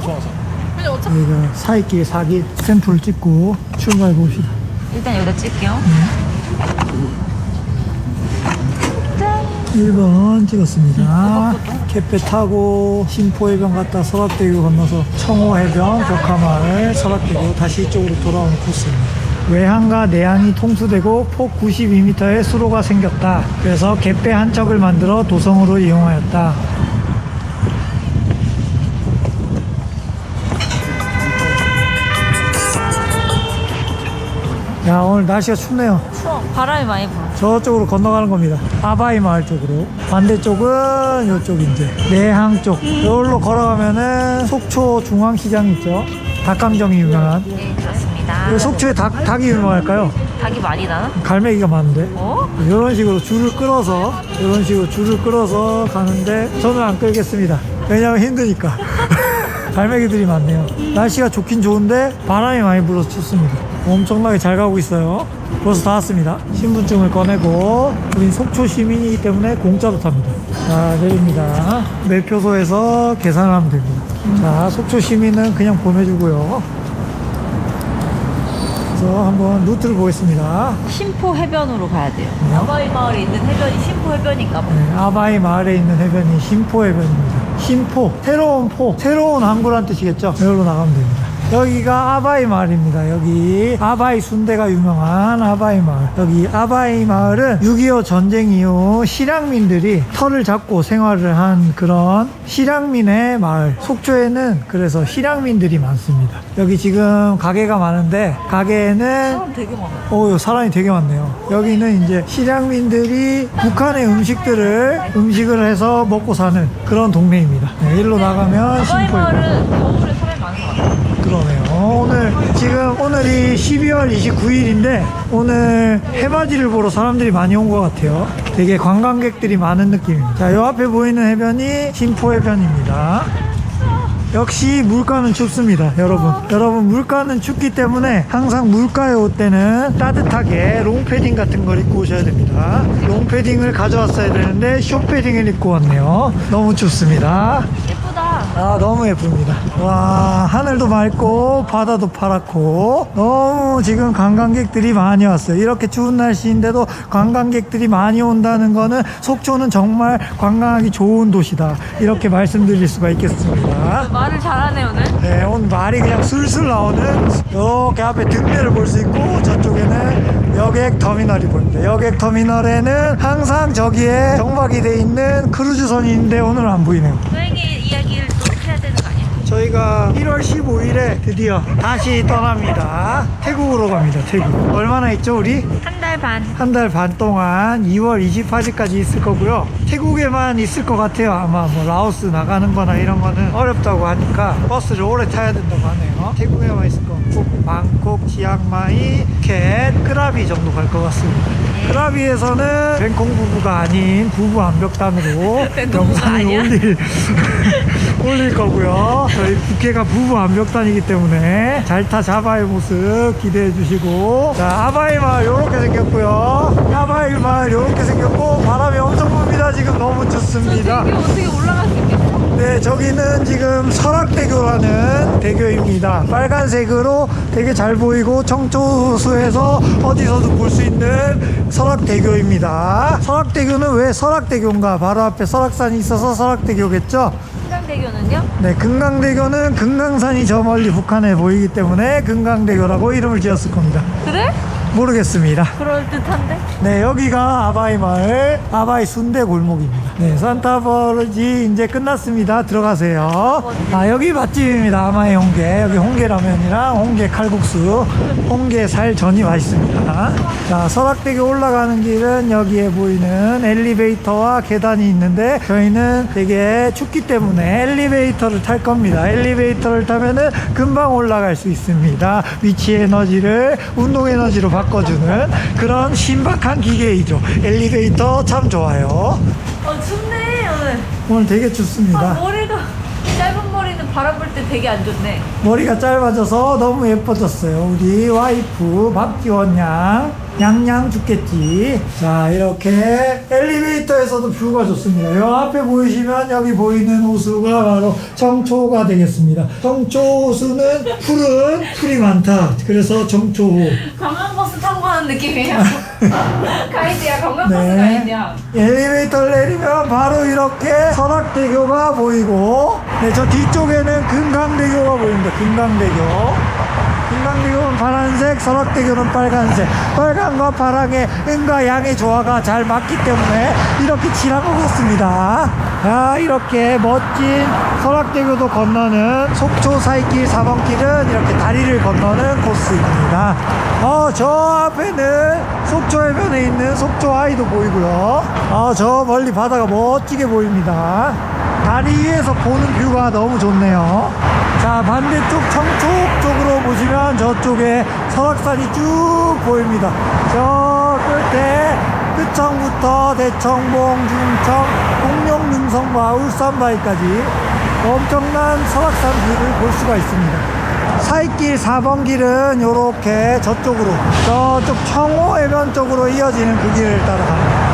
꺼서. 근데 어차피 저희가 사이길 4길 스탬프를 찍고 출발해 봅시다. 일단 여기다 찍게요. 1번 찍었습니다. 갯배 타고 신포해변 갔다 설악대교 건너서 청호해변, 벽화마을, 설악대교 다시 이쪽으로 돌아오는 코스입니다. 외항과 내항이 통수되고 폭 92m의 수로가 생겼다. 그래서 갯배 한 척을 만들어 도성으로 이용하였다. 야, 오늘 날씨가 춥네요. 추워. 바람이 많이 불어. 저쪽으로 건너가는 겁니다. 아바이 마을 쪽으로. 반대쪽은 이쪽 이제 내항 쪽. 여기로 걸어가면은 속초 중앙시장 있죠. 닭강정이 유명한. 네, 그렇습니다. 왜 속초에 닭이 유명할까요? 닭이 많이 나나? 갈매기가 많은데. 어? 이런 식으로 줄을 끌어서 가는데 저는 안 끌겠습니다. 왜냐면 힘드니까. 갈매기들이 많네요. 날씨가 좋긴 좋은데 바람이 많이 불어서 춥습니다. 엄청나게 잘 가고 있어요. 벌써 다 왔습니다. 신분증을 꺼내고 우린 속초 시민이기 때문에 공짜로 탑니다. 자, 내립니다. 매표소에서 계산을 하면 됩니다. 자, 속초 시민은 그냥 보내주고요. 그래서 한번 루트를 보겠습니다. 신포 해변으로 가야 돼요. 아바이 마을에 있는 해변이 신포 해변인가 봐. 네, 아바이 마을에 있는 해변이 신포해변입니다. 신포, 새로운 포, 새로운 항구란 뜻이겠죠? 여기로 나가면 됩니다. 여기가 아바이 마을입니다. 여기 아바이 순대가 유명한 아바이 마을. 여기 아바이 마을은 6.25 전쟁 이후 실향민들이 터를 잡고 생활을 한 그런 실향민의 마을. 속초에는 그래서 실향민들이 많습니다. 여기 지금 가게가 많은데 가게에는 사람 되게 많아. 사람이 되게 많네요. 여기는 이제 실향민들이 북한의 음식을 해서 먹고 사는 그런 동네입니다. 네, 일로 나가면 아바이 신포에 마을은 겨울에 사람이 많은 것 같아. 그러네요. 오늘이 12월 29일인데 오늘 해맞이를 보러 사람들이 많이 온 것 같아요. 되게 관광객들이 많은 느낌입니다. 자, 요 앞에 보이는 해변이 신포해변입니다. 역시 물가는 춥습니다. 여러분 물가는 춥기 때문에 항상 물가에 올 때는 따뜻하게 롱패딩 같은 걸 입고 오셔야 됩니다. 롱패딩을 가져왔어야 되는데 숏패딩을 입고 왔네요. 너무 춥습니다. 예쁘다. 너무 예쁩니다. 와, 하늘도 맑고 바다도 파랗고 너무 지금 관광객들이 많이 왔어요. 이렇게 추운 날씨인데도 관광객들이 많이 온다는 거는 속초는 정말 관광하기 좋은 도시다, 이렇게 말씀드릴 수가 있겠습니다. 말을 잘하네 오늘. 네, 오늘 말이 그냥 술술 나오는, 이렇게 앞에 등대를 볼 수 있고 저쪽에는 여객 터미널이 보입니다. 여객 터미널에는 항상 저기에 정박이 돼 있는 크루즈선이 있는데 오늘은 안 보이네요. 여행의 이야기를 또 해야 되는 거 아니야? 저희가 1월 15일에 드디어 다시 떠납니다. 태국으로 갑니다. 태국. 얼마나 있죠 우리? 한 달 반. 한 달 반 동안 2월 28일까지 있을 거고요. 태국에만 있을 것 같아요. 아마 뭐 라오스 나가는 거나 이런 거는 어렵다고 하니까 버스를 오래 타야 된다고 하네요. 태국에만 있을 거 같고 방콕, 치앙마이, 캣, 크라비 정도 갈 것 같습니다. 크라비에서는 뱅콩 부부가 아닌 부부 암벽단으로 영상을 올릴 거고요. 저희 부캐가 부부 암벽단이기 때문에 잘 타 자바의 모습 기대해 주시고, 자, 아바이 마을 요렇게 생겼고요. 아바이 마을 요렇게 생겼고 바람이 엄청 붑니다. 지금 너무 좋습니다. 이게 어떻게 올라갈 수 있겠어? 네, 저기는 지금 설악대교라는 대교입니다. 빨간색으로 되게 잘 보이고 청초수에서 어디서도 볼 수 있는 설악대교입니다. 설악대교는 왜 설악대교인가? 바로 앞에 설악산이 있어서 설악대교겠죠? 금강대교는요? 네, 금강대교는 금강산이 저 멀리 북한에 보이기 때문에 금강대교라고 이름을 지었을 겁니다. 그래? 모르겠습니다. 그럴듯한데? 네, 여기가 아바이 마을 아바이 순대 골목입니다. 네, 산타버지 이제 끝났습니다. 들어가세요. 여기 맛집입니다. 아마이 홍게. 여기 홍게라면이랑 홍게 칼국수, 홍게 살전이 맛있습니다. 자, 설악대교 올라가는 길은 여기에 보이는 엘리베이터와 계단이 있는데 저희는 되게 춥기 때문에 엘리베이터를 탈 겁니다. 엘리베이터를 타면은 금방 올라갈 수 있습니다. 위치 에너지를 운동 에너지로 바꿔주는 그런 신박한 기계이죠. 엘리베이터 참 좋아요. 춥네 오늘. 오늘 되게 춥습니다. 머리가 짧은 머리는 바람 불 때 되게 안 좋네. 머리가 짧아져서 너무 예뻐졌어요. 우리 와이프 박지원 양. 냥냥 죽겠지. 자, 이렇게 엘리베이터에서도 뷰가 좋습니다. 요 앞에 보이시면 여기 보이는 호수가 바로 정초호가 되겠습니다. 정초호수는 풀이 많다. 그래서 정초호. 관광버스 타고 가는 느낌이에요. 가이드야, 관광버스 네. 가이드야. 엘리베이터를 내리면 바로 이렇게 설악대교가 보이고, 네, 저 뒤쪽에는 금강대교가 보입니다. 금강대교는 파란색, 설악대교는 빨간색. 빨간과 파랑의 음과 양의 조화가 잘 맞기 때문에 이렇게 칠하고 걷습니다. 자, 이렇게 멋진 설악대교도 건너는 속초 사이길 4번 길은 이렇게 다리를 건너는 코스입니다. 저 앞에는 속초 해변에 있는 속초 아이도 보이고요. 저 멀리 바다가 멋지게 보입니다. 다리 위에서 보는 뷰가 너무 좋네요. 자, 반대쪽 청초 쪽으로 보시면 저쪽에 설악산이 쭉 보입니다. 저 끝에 끝청부터 대청봉, 중청, 공룡 능성과 울산바위까지 엄청난 설악산 뷰를 볼 수가 있습니다. 사이길 4번 길은 요렇게 저쪽으로, 저쪽 청호 해변 쪽으로 이어지는 그 길을 따라갑니다.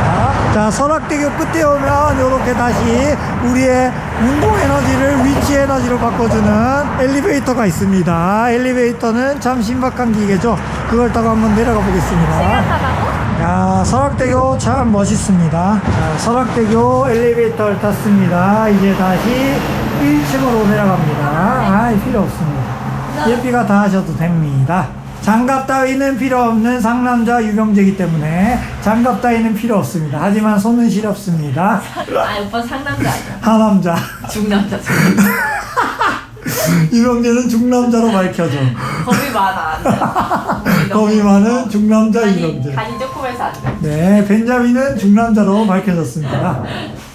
자, 설악대교 끝에 오면 요렇게 다시 우리의 운동에너지를 위치에너지로 바꿔주는 엘리베이터가 있습니다. 엘리베이터는 참 신박한 기계죠. 그걸 타고 한번 내려가 보겠습니다. 야, 설악대교 참 멋있습니다. 자, 설악대교 엘리베이터를 탔습니다. 이제 다시 1층으로 내려갑니다. 필요 없습니다. 예삐가 다 하셔도 됩니다. 장갑 따위는 필요 없는 상남자 유병재이기 때문에 장갑 따위는 필요 없습니다. 하지만 손은 시렵습니다. 오빠 상남자 아니야. 하남자. 중남자. 유병재는 중남자로 밝혀져. 겁이 많아. 겁이 많은 중남자 유병재. 간이 조금 해서 안 돼. 네, 벤자민은 중남자로 밝혀졌습니다.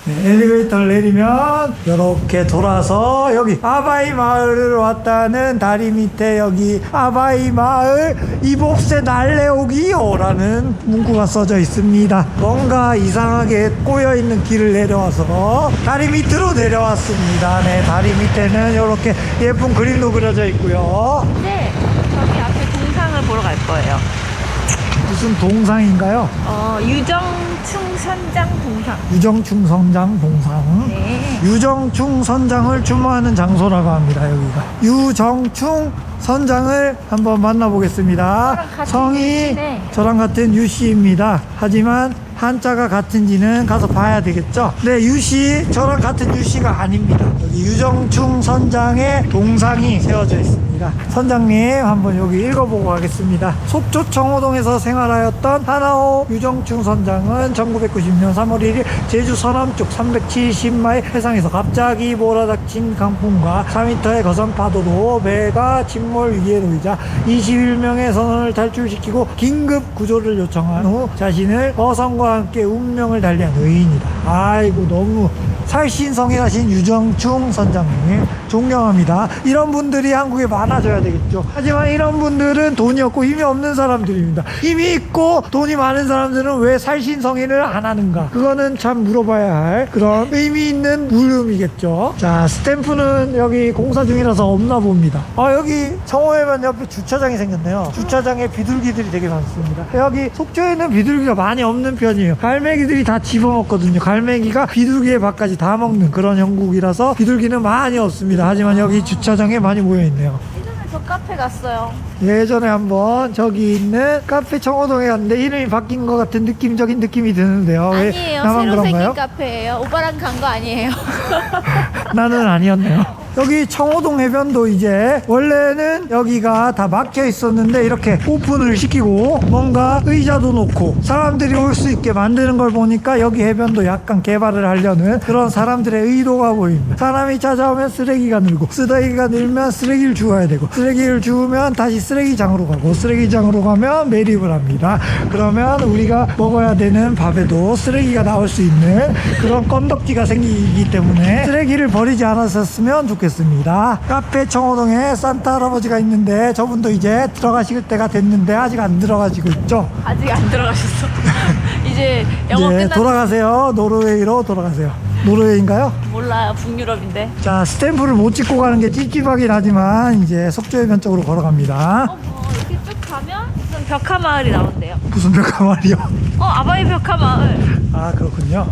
네, 엘리베이터를 내리면 이렇게 돌아서 여기 아바이 마을을 왔다는 다리 밑에 여기 아바이 마을 이봅새 날래오기요 라는 문구가 써져 있습니다. 뭔가 이상하게 꼬여있는 길을 내려와서 다리 밑으로 내려왔습니다. 네, 다리 밑에는 이렇게 예쁜 그림도 그려져 있고요. 네, 저기 앞에 동상을 보러 갈 거예요. 무슨 동상인가요? 유정충 선장 동상. 유정충 선장 동상. 네. 유정충 선장을 추모하는 장소라고 합니다. 여기가 유정충 선장을 한번 만나보겠습니다. 성이 유씨네. 저랑 같은 유씨입니다. 하지만 한자가 같은지는 가서 봐야 되겠죠. 네, 유씨 저랑 같은 유씨가 아닙니다. 여기 유정충 선장의 동상이 세워져 있습니다. 선장님 한번 여기 읽어보고 가겠습니다. 속초 청호동에서 생활하였던 하나호 유정충 선장은 1990년 3월 1일 제주 서남쪽 370마일 해상에서 갑자기 몰아닥친 강풍과 4m의 거센 파도로 배가 침몰 위기에 놓이자 21명의 선원을 탈출시키고 긴급 구조를 요청한 후 자신을 어선과 함께 운명을 달리한 의인이다. 아이고, 너무 살신성인하신 유정충 선장님 존경합니다. 이런 분들이 한국에 많아져야 되겠죠. 하지만 이런 분들은 돈이 없고 힘이 없는 사람들입니다. 힘이 있고 돈이 많은 사람들은 왜 살신성인을 안 하는가, 그거는 참 물어봐야 할 그런 의미 있는 물음이겠죠. 자, 스탬프는 여기 공사 중이라서 없나 봅니다. 여기 청호해변 옆에 주차장이 생겼네요. 주차장에 비둘기들이 되게 많습니다. 여기 속초에는 비둘기가 많이 없는 편이에요. 갈매기들이 다 집어먹거든요. 갈매기가 비둘기의 밥까지 다 먹는 그런 형국이라서 비둘기는 많이 없습니다. 하지만 여기 주차장에 많이 모여있네요. 예전에 저 카페 갔어요. 예전에 한번 저기 있는 카페 청호동에 갔는데 이름이 바뀐 것 같은 느낌적인 느낌이 드는데요. 왜 아니에요. 나만 새로 생긴 그런가요? 카페예요. 오빠랑 간 거 아니에요. 나는 아니었네요. 여기 청호동 해변도 이제 원래는 여기가 다 막혀 있었는데 이렇게 오픈을 시키고 뭔가 의자도 놓고 사람들이 올 수 있게 만드는 걸 보니까 여기 해변도 약간 개발을 하려는 그런 사람들의 의도가 보입니다. 사람이 찾아오면 쓰레기가 늘고, 쓰레기가 늘면 쓰레기를 주워야 되고, 쓰레기를 주우면 다시 쓰레기장으로 가고, 쓰레기장으로 가면 매립을 합니다. 그러면 우리가 먹어야 되는 밥에도 쓰레기가 나올 수 있는 그런 건덕지가 생기기 때문에 쓰레기를 버리지 않았었으면 좋겠습니다. 카페 청호동에 산타 할아버지가 있는데 저분도 이제 들어가실 때가 됐는데 아직 안 들어가시고 있죠. 아직 안 들어가셨어. 이제 영어 이제 끝났... 돌아가세요. 노르웨이로 돌아가세요. 노르웨이인가요? 몰라요. 북유럽인데. 자, 스탬프를 못 찍고 가는 게 찝찝하긴 하지만 이제 속초해변 쪽으로 걸어갑니다. 이렇게 쭉 가면 우선 벽화마을이 나온대요. 무슨 벽화마을이요? 아바이 벽화마을. 아, 그렇군요.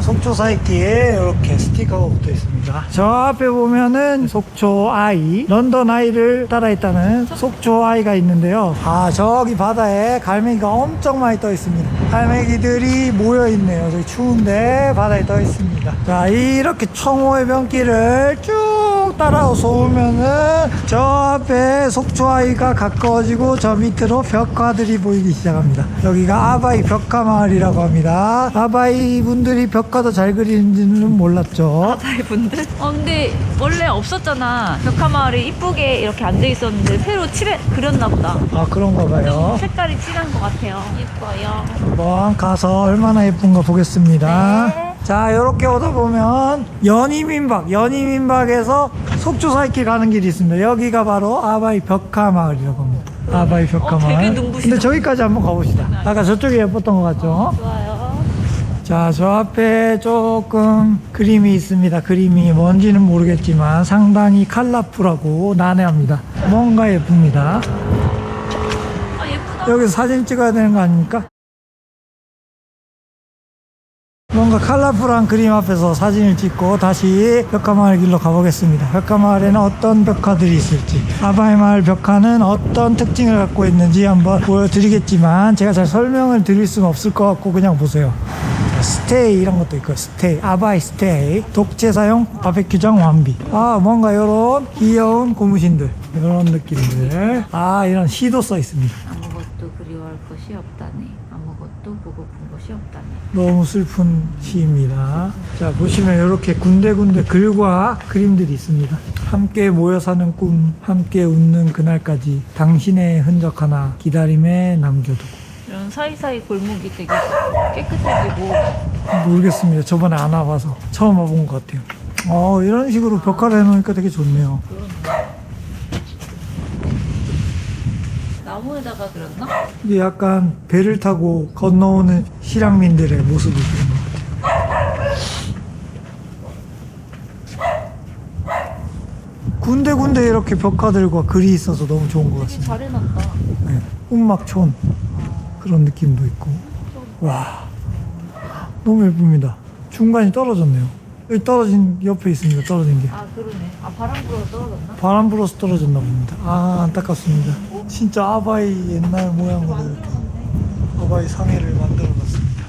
속초 사이트에 이렇게 스티커가 붙어 있습니다. 저 앞에 보면은 속초 아이, 런던 아이를 따라 있다는 속초 아이가 있는데요. 저기 바다에 갈매기가 엄청 많이 떠 있습니다. 갈매기들이 모여 있네요. 저기 추운데 바다에 떠 있습니다. 자, 이렇게 청호해변길을 쭉 따라서 오면은 저 앞에 속초 아이가 가까워지고 저 밑으로 벽화들이 보이기 시작합니다. 여기가 아바이 벽화마을이라고 합니다. 아바이 분들이 벽화도 잘 그리는지는 몰랐죠. 아바이 분들? 근데 원래 없었잖아. 벽화마을이 이쁘게 이렇게 앉아 있었는데 새로 그렸나 보다. 그런가 봐요. 색깔이 진한 것 같아요. 예뻐요. 한번 가서 얼마나 예쁜가 보겠습니다. 네. 자, 이렇게 오다 보면 연희민박에서 속초 사이길 가는 길이 있습니다. 여기가 바로 아바이 벽화마을이라고 합니다. 아바이 벽화마을. 되게 눈부시다. 근데 저기까지 한번 가봅시다. 아까 저쪽이 예뻤던 것 같죠? 좋아요. 자, 저 앞에 조금 그림이 있습니다. 그림이 뭔지는 모르겠지만 상당히 컬러풀하고 난해합니다. 뭔가 예쁩니다. 예쁘다. 여기서 사진 찍어야 되는 거 아닙니까? 뭔가 컬러풀한 그림 앞에서 사진을 찍고 다시 벽화마을 길로 가보겠습니다. 벽화마을에는 어떤 벽화들이 있을지, 아바이 마을 벽화는 어떤 특징을 갖고 있는지 한번 보여드리겠지만 제가 잘 설명을 드릴 수는 없을 것 같고 그냥 보세요. 스테이 이런 것도 있고, 스테이, 아바이 스테이, 독채사용 바베큐장 완비. 뭔가 이런 귀여운 고무신들, 이런 느낌들. 이런 시도 써 있습니다. 아무것도 그리워할 것이 없다네. 아무것도 보고 본 것이 없다네. 너무 슬픈 시입니다. 자, 보시면 이렇게 군데군데 글과 그림들이 있습니다. 함께 모여 사는 꿈, 함께 웃는 그날까지 당신의 흔적 하나 기다림에 남겨두고. 이런 사이사이 골목이 되게 깨끗해지고. 모르겠습니다. 저번에 안 와봐서 처음 와본 것 같아요. 이런 식으로 벽화를 해놓으니까 되게 좋네요. 나무에다가 그렸나? 이게 약간 배를 타고 건너오는 실향민들의 모습을 그린 것 같아요. 군데군데 이렇게 벽화들과 글이 있어서 너무 좋은 것 되게 같습니다. 잘 해놨다. 네. 운막촌 그런 느낌도 있고. 와, 너무 예쁩니다. 중간이 떨어졌네요. 여기 떨어진 옆에 있습니다. 떨어진 게 그러네. 바람 불어서 떨어졌나? 바람 불어서 떨어졌나 봅니다. 안타깝습니다. 진짜 아바이 옛날 모양으로 이렇게 아바이 상해를 만들어 놨습니다.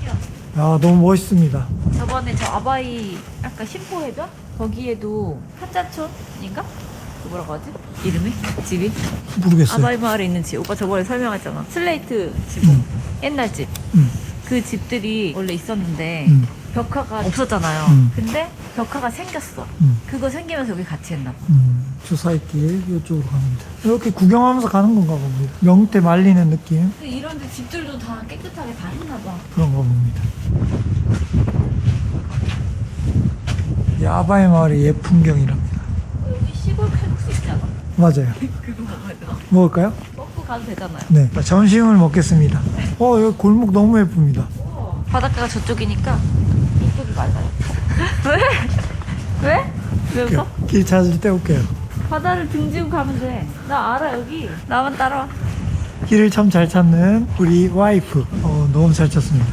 너무 멋있습니다. 저번에 저 아바이 약간 심포해변? 거기에도 한자촌인가? 그 뭐라고 하지? 이름이? 집이? 모르겠어요. 아바이 마을에 있는 집. 오빠 저번에 설명했잖아. 슬레이트 집. 옛날 집. 그 집들이 원래 있었는데 벽화가 없었잖아요. 근데 벽화가 생겼어. 그거 생기면서 여기 같이 했나 봐. 주사위길 이쪽으로 갑니다. 이렇게 구경하면서 가는 건가 봅니다. 명태 말리는 느낌 근데 이런 데 집들도 다 깨끗하게 다 했나 봐. 그런가 봅니다. 이 아바이 마을의 옛 풍경이랍니다. 여기 시골 칼국수 있잖아. 맞아요. 그거 먹어야 되나? 먹을까요? 먹고 가도 되잖아요. 네. 점심을 먹겠습니다. 여기 골목 너무 예쁩니다. 바닷가가 저쪽이니까 이쪽이 맞아요. 왜? 왜? 왜 웃어? 길 찾을 때 올게요. 바다를 등지고 가면 돼. 나 알아 여기. 나만 따라와. 길을 참 잘 찾는 우리 와이프. 너무 잘 찾습니다.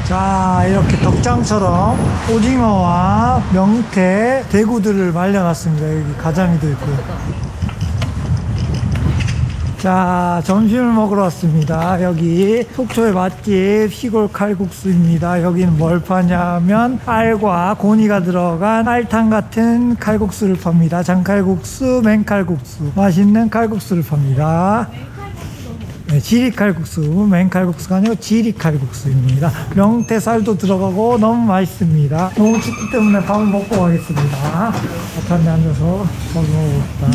자, 이렇게 덕장처럼 오징어와 명태, 대구들을 말려놨습니다. 여기 가자미도 있고요. 자, 점심을 먹으러 왔습니다. 여기 속초의 맛집 시골 칼국수입니다. 여기는 뭘 파냐면 알과 고니가 들어간 알탕 같은 칼국수를 팝니다. 장칼국수, 맹칼국수, 맛있는 칼국수를 팝니다. 네, 지리칼국수, 맹칼국수가 아니고 지리칼국수입니다. 명태살도 들어가고 너무 맛있습니다. 너무 춥기 때문에 밥을 먹고 가겠습니다. 바탕에 앉아서 밥 먹어봅시다.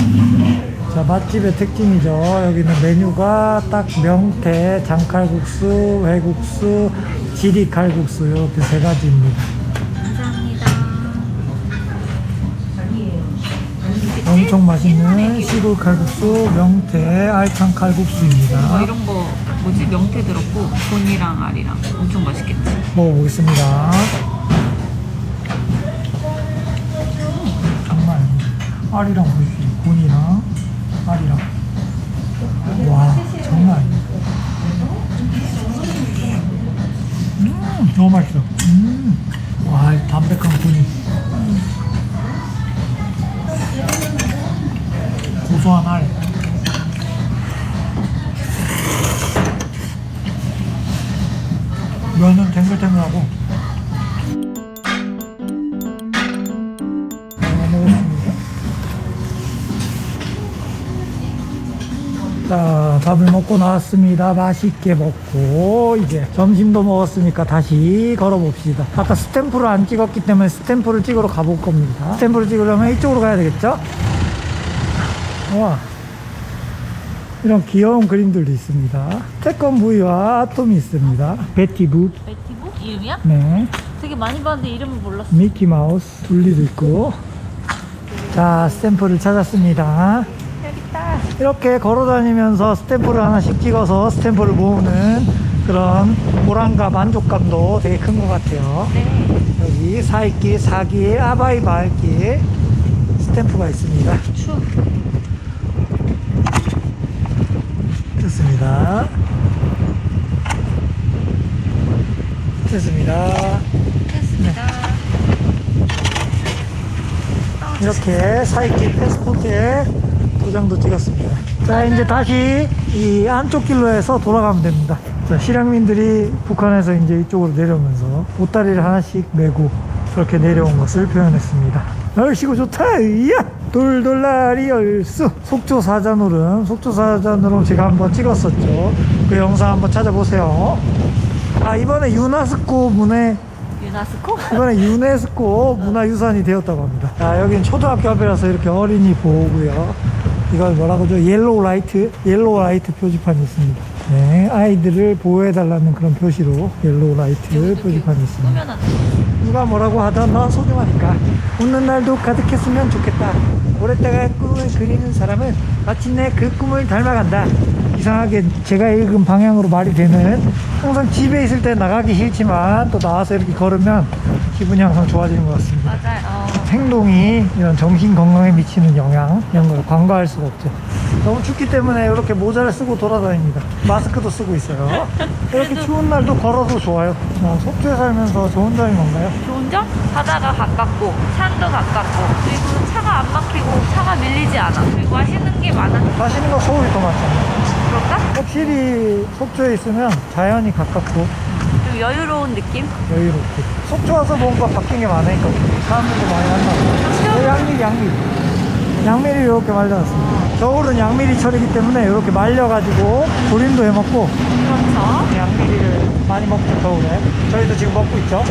자, 맛집의 특징이죠. 여기는 메뉴가 딱 명태, 장칼국수, 회국수, 지리칼국수 이렇게 세 가지입니다. 감사합니다. 엄청 맛있는 시골 칼국수, 명태, 알탕 칼국수입니다. 이런 거 뭐지? 명태 들었고 곤이랑 알이랑 엄청 맛있겠지. 먹어보겠습니다. 장난 아닙니다. 알이랑 보십시오. 곤이랑 알이랑. 와, 장난 아닙니다. 너무 맛있어. 와, 이 담백한 군이. 고소한 알. 면은 탱글탱글하고. 자, 밥을 먹고 나왔습니다. 맛있게 먹고 이제 점심도 먹었으니까 다시 걸어봅시다. 아까 스탬프를 안 찍었기 때문에 스탬프를 찍으러 가볼 겁니다. 스탬프를 찍으려면 이쪽으로 가야 되겠죠? 와, 이런 귀여운 그림들도 있습니다. 태권 부위와 아톰이 있습니다. 베티부. 베티브? 이름이야? 네. 되게 많이 봤는데 이름은 몰랐어. 미키마우스 둘리도 있고. 자, 스탬프를 찾았습니다. 여기 있다. 이렇게 걸어다니면서 스탬프를 하나씩 찍어서 스탬프를 모으는 그런 보람과 만족감도 되게 큰 것 같아요. 네. 여기 사이길, 사길, 아바이 마을길 스탬프가 있습니다. 추. 됐습니다. 됐습니다. 됐습니다. 이렇게 사이길 패스포트에 도장도 찍었습니다. 자, 이제 다시 이 안쪽 길로 해서 돌아가면 됩니다. 자, 실향민들이 북한에서 이제 이쪽으로 내려오면서 보따리를 하나씩 메고 그렇게 내려온 것을 표현했습니다. 날씨가 좋다! 이야! 돌돌라리 열수! 속초사자놀음. 속초사자놀음 제가 한번 찍었었죠. 그 영상 한번 찾아보세요. 아, 이번에 유네스코 문화유산이 되었다고 합니다. 자, 여기는 초등학교 앞이라서 이렇게 어린이 보호고요. 이걸 뭐라 그러죠? 옐로우 라이트 표지판이 있습니다. 네, 아이들을 보호해달라는 그런 표시로 옐로우 라이트 표지판이 있습니다. 꾸며놨네. 누가 뭐라고 하던 넌 소중하니까 웃는 날도 가득했으면 좋겠다. 오랫동안 꿈을 그리는 사람은 마침내 그 꿈을 닮아간다. 이상하게 제가 읽은 방향으로 말이 되는, 항상 집에 있을 때 나가기 싫지만 또 나와서 이렇게 걸으면 기분이 항상 좋아지는 것 같습니다. 맞아요. 행동이 이런 정신 건강에 미치는 영향, 이런 걸 간과할 수가 없죠. 너무 춥기 때문에 이렇게 모자를 쓰고 돌아다닙니다. 마스크도 쓰고 있어요. 이렇게 추운 날도 걸어도 좋아요. 속초에 살면서 좋은 점이 뭔가요? 좋은 점? 바다가 가깝고 산도 가깝고 그리고 차가 안 막히고 차가 밀리지 않아. 그리고 맛있는 게 많아. 사시는 거 서울이 더 많잖아요. 그럴까? 확실히 속초에 있으면 자연이 가깝고 좀 여유로운 느낌? 여유롭고. 속초 와서 뭔가 바뀐 게 많으니까 사람들도 많이 만나고. 양미리 이렇게 말려놨습니다. 겨울은 양미리철이기 때문에 이렇게 말려가지고 조림도 해먹고 그렇죠. 양미리를 많이 먹죠, 겨울에. 저희도 지금 먹고 있죠.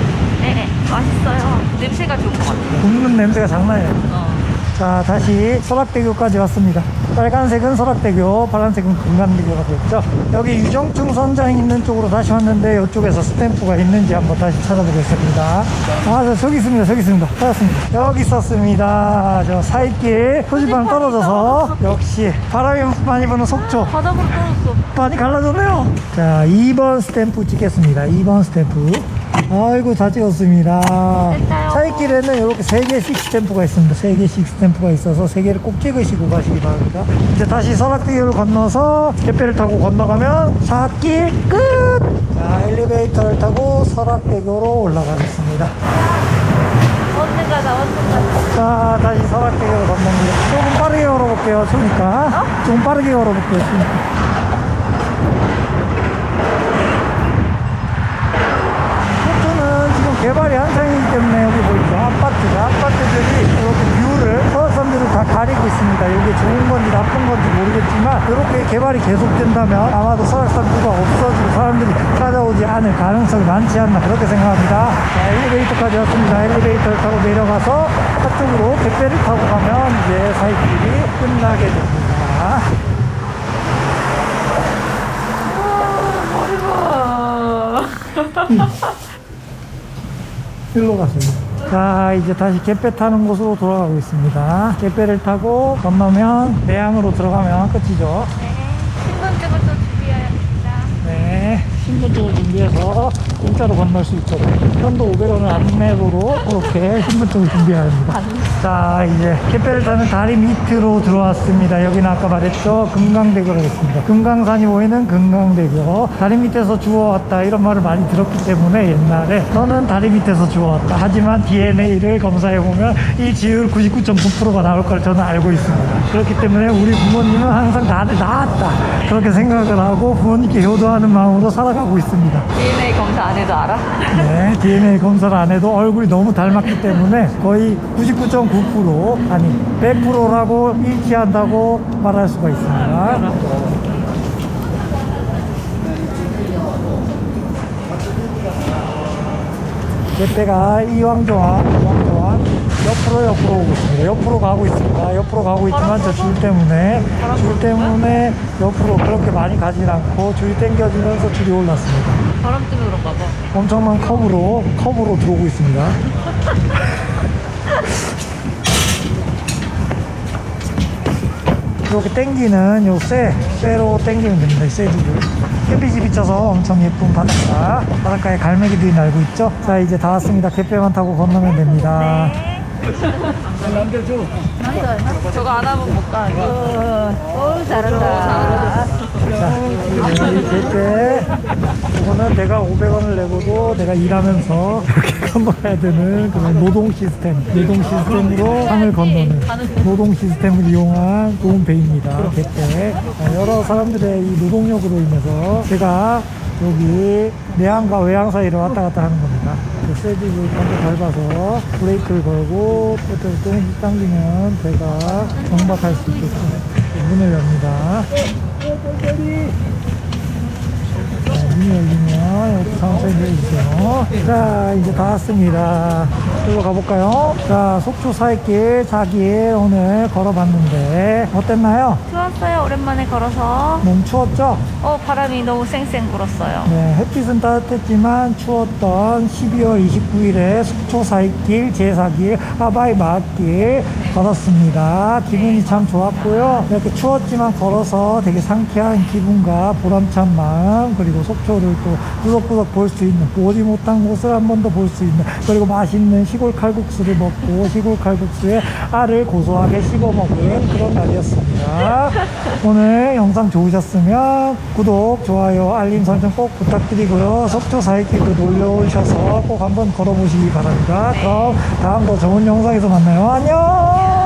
네, 맛있어요. 냄새가 좋은 것 같아요. 굽는 냄새가 장난이에요. 자, 다시 설악대교까지 왔습니다. 빨간색은 설악대교, 파란색은 금강대교가 되었죠. 여기 유정충 선장 있는 쪽으로 다시 왔는데 이쪽에서 스탬프가 있는지 한번 다시 찾아보겠습니다. 아, 저기 있습니다. 찾았습니다. 여기 있었습니다. 저 사이길 표지판 떨어져서 역시 바람이 많이 부는 속초. 바닥으로 떨어졌어. 많이 갈라졌네요. 자, 2번 스탬프 찍겠습니다. 2번 스탬프. 아이고, 다 찍었습니다. 됐어요. 사이길에는 이렇게 3개씩 스탬프가 있습니다. 3개씩 스탬프가 있어서 3개를 꼭 찍으시고 가시기 바랍니다. 이제 다시 설악대교를 건너서 갯배를 타고 건너가면 사길 끝! 자, 엘리베이터를 타고 설악대교로 올라가겠습니다. 언능 가자. 자, 다시 설악대교를 건너니다. 조금 빠르게 걸어볼게요. 추우니까. 좀 빠르게 걸어볼게요. 추우니까. 개발이 한창이기 때문에 여기 보이죠? 아파트들이 이렇게 뷰를, 서울섬들을 다 가리고 있습니다. 이게 좋은 건지 나쁜 건지 모르겠지만 이렇게 개발이 계속된다면 아마도 설악산뷰가 없어지고 사람들이 찾아오지 않을 가능성이 많지 않나 그렇게 생각합니다. 자, 엘리베이터까지 왔습니다. 엘리베이터를 타고 내려가서 서쪽으로 갯배를 타고 가면 이제 사이길이 끝나게 됩니다. 일로 가세요. 자, 이제 다시 갯배 타는 곳으로 돌아가고 있습니다. 갯배를 타고 건너면 내양으로 들어가면 끝이죠. 네. 신분증을 또 준비해야 합니다. 네, 신분증을 준비해서 공짜로 건널 수 있도록 현도 500원을 안 내도록 그렇게 신분증을 준비해야 합니다. 자, 이제 갯배를 타면 다리 밑으로 들어왔습니다. 여기는 아까 말했죠, 금강대교가 있습니다. 금강산이 보이는 금강대교. 다리 밑에서 주워왔다 이런 말을 많이 들었기 때문에 옛날에 너는 다리 밑에서 주워왔다, 하지만 DNA를 검사해보면 이 지율 99.9%가 나올 걸 저는 알고 있습니다. 그렇기 때문에 우리 부모님은 항상 나를 낳았다 그렇게 생각을 하고 부모님께 효도하는 마음으로 살아가고 있습니다. DNA 검사 안 해도 알아? 네, DNA 검사를 안 해도 얼굴이 너무 닮았기 때문에 거의 99.9% 아니 100%라고 일치한다고 말할 수가 있습니다. 갯배가 이왕조항 옆으로 오고 있습니다. 옆으로 가고 있습니다. 옆으로 가고 있지만 저 줄 때문에 옆으로 그렇게 많이 가진 않고 줄이 당겨지면서 줄이 올랐습니다. 바람 때문에 그런가 봐. 엄청난 컵으로 들어오고 있습니다. 이렇게 당기는 요 쇠로 당기면 됩니다. 이 쇠줄을. 햇빛이 비쳐서 엄청 예쁜 바닷가에 갈매기들이 날고 있죠. 자, 이제 다 왔습니다. 갯배만 타고 건너면 됩니다. 남겨줘. 저거 안 하면 못 가. 오, 잘한다. 자, 이 갯배. 이거는 내가 500원을 내고도 내가 일하면서 이렇게 건너야 되는 그런 노동 시스템으로 강을 건너는 노동 시스템을 이용한 좋은 배입니다. 갯배. 여러 사람들의 이 노동력으로 인해서 제가 여기 내항과 외항 사이를 왔다 갔다 하는 겁니다. 그 쇠집을 먼저 밟아서 브레이크를 걸고 또 당기면 배가 정박할 수 있게끔 문을 엽니다. 문이 열리면 이렇게 상수에 내려주세요. 자, 이제 다 왔습니다. 이쪽으로 가볼까요? 자, 속초 사이길 자기에 오늘 걸어봤는데 어땠나요? 좋았어요. 오랜만에 걸어서. 너무 추웠죠? 바람이 너무 쌩쌩 불었어요. 네, 햇빛은 따뜻했지만 추웠던 12월 29일에 속초 사이길 제4길 하바이 마을 걸었습니다. 기분이 참 좋았고요. 이렇게 추웠지만 걸어서 되게 상쾌한 기분과 보람찬 마음, 그리고 속초를 또 꾸덕꾸덕 볼 수 있는, 보지 못한 곳을 한 번 더 볼 수 있는, 그리고 맛있는 시골 칼국수를 먹고 시골 칼국수에 알을 고소하게 씹어 먹은 그런 날이었습니다. 오늘 영상 좋으셨으면 구독, 좋아요, 알림 설정 꼭 부탁드리고요. 속초 사이길도 놀러 오셔서 꼭 한번 걸어보시기 바랍니다. 그럼 다음 더 좋은 영상에서 만나요. 안녕!